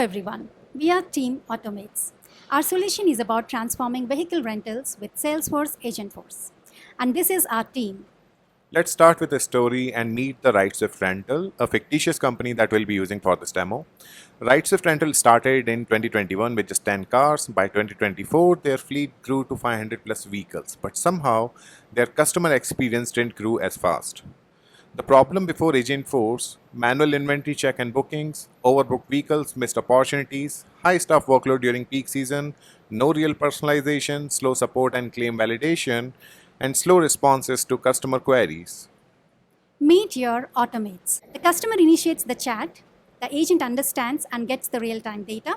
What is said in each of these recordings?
everyone, we are Team Automates. Our solution is about transforming vehicle rentals with Salesforce Agentforce. And this is our team. Let's start with a story and meet the RideSwift Rental, a fictitious company that we'll be using for this demo. RideSwift Rental started in 2021 with just 10 cars. By 2024, their fleet grew to 500 plus vehicles, but somehow their customer experience didn't grow as fast. The problem before Agentforce: manual inventory check and bookings, overbooked vehicles, missed opportunities, high staff workload during peak season, no real personalization, slow support and claim validation, and slow responses to customer queries. Meet your Automates. The customer initiates the chat, the agent understands and gets the real time data.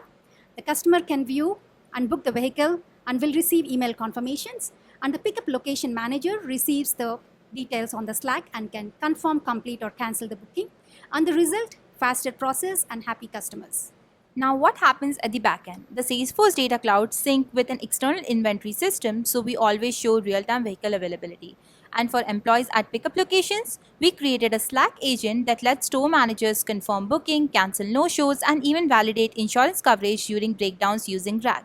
The customer can view and book the vehicle and will receive email confirmations. And the pickup location manager receives the details on the Slack and can confirm, complete, or cancel the booking. And the result: faster process and happy customers. Now what happens at the backend? The Salesforce Data Cloud sync with an external inventory system, so we always show real-time vehicle availability. And for employees at pickup locations, we created a Slack agent that lets store managers confirm booking, cancel no-shows, and even validate insurance coverage during breakdowns using RAG.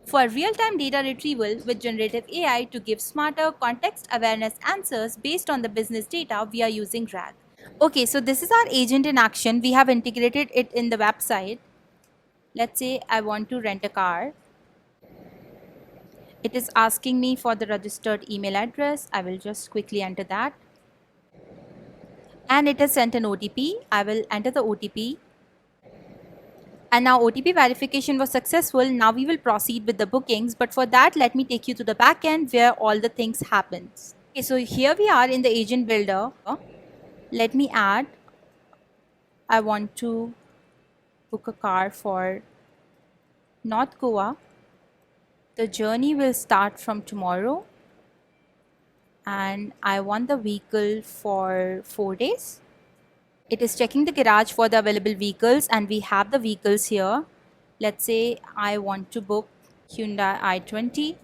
For real-time data retrieval with generative AI to give smarter context awareness answers based on the business data, we are using RAG. Okay, so this is our agent in action. We have integrated it in the website. Let's say I want to rent a car. It is asking me for the registered email address. I will just quickly enter that. And it has sent an OTP. I will enter the OTP. And now OTP verification was successful. Now we will proceed with the bookings. But for that, let me take you to the backend where all the things happens. Okay, so here we are in the agent builder. Let me add. I want to book a car for North Goa. The journey will start from tomorrow and I want the vehicle for 4 days. It is checking the garage for the available vehicles and we have the vehicles here. Let's say I want to book Hyundai i20.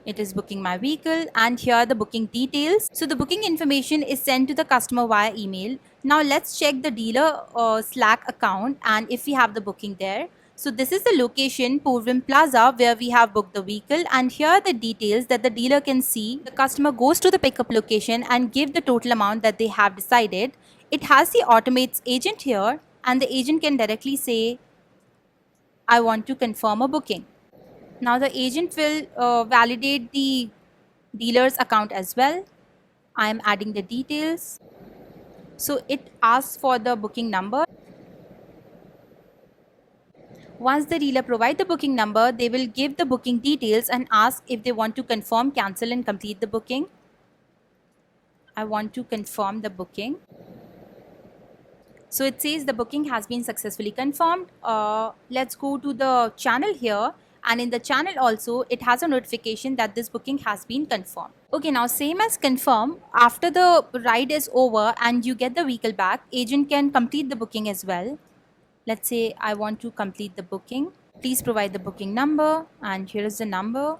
It is booking my vehicle and here are the booking details. So the booking information is sent to the customer via email. Now let's check the dealer Slack account and if we have the booking there. So this is the location, Purvim Plaza, where we have booked the vehicle and here are the details that the dealer can see. The customer goes to the pickup location and give the total amount that they have decided. It has the Automates agent here and the agent can directly say, I want to confirm a booking. Now the agent will validate the dealer's account as well. I am adding the details. So it asks for the booking number. Once the dealer provides the booking number, they will give the booking details and ask if they want to confirm, cancel and complete the booking. I want to confirm the booking. So it says the booking has been successfully confirmed. Let's go to the channel here. And in the channel also, it has a notification that this booking has been confirmed. Okay, now same as confirm, after the ride is over and you get the vehicle back, agent can complete the booking as well. Let's say I want to complete the booking. Please provide the booking number and here is the number.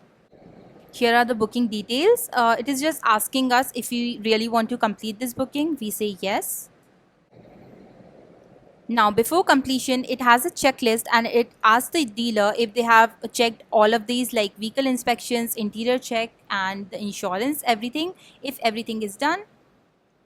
Here are the booking details. It is just asking us if we really want to complete this booking. We say yes. Now before completion, it has a checklist and it asks the dealer if they have checked all of these like vehicle inspections, interior check and the insurance, everything. If everything is done,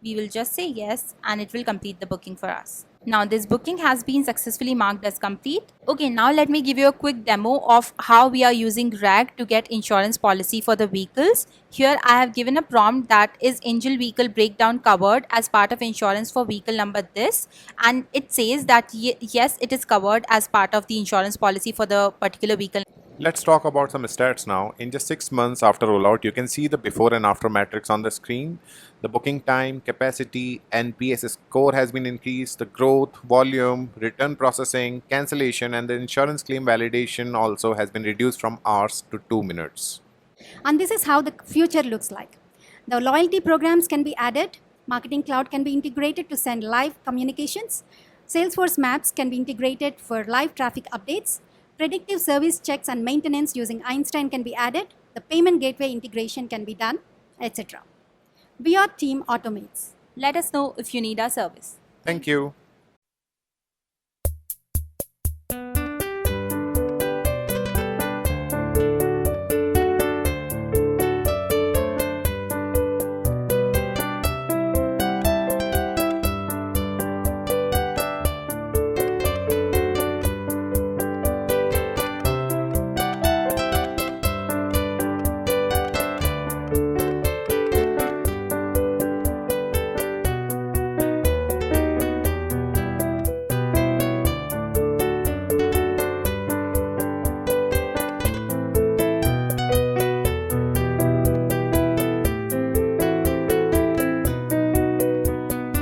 we will just say yes and it will complete the booking for us. Now this booking has been successfully marked as complete. Okay, now let me give you a quick demo of how we are using RAG to get insurance policy for the vehicles. Here I have given a prompt that is Angel vehicle breakdown covered as part of insurance for vehicle number this, and it says that yes, it is covered as part of the insurance policy for the particular vehicle. Let's talk about some stats now. In just 6 months after rollout, you can see the before and after metrics on the screen. The booking time, capacity, NPS score has been increased. The growth, volume, return processing, cancellation, and the insurance claim validation also has been reduced from hours to 2 minutes. And this is how the future looks like. The loyalty programs can be added. Marketing Cloud can be integrated to send live communications. Salesforce Maps can be integrated for live traffic updates. Predictive service checks and maintenance using Einstein can be added. The payment gateway integration can be done, etc. We are Team Automates. Let us know if you need our service. Thank you.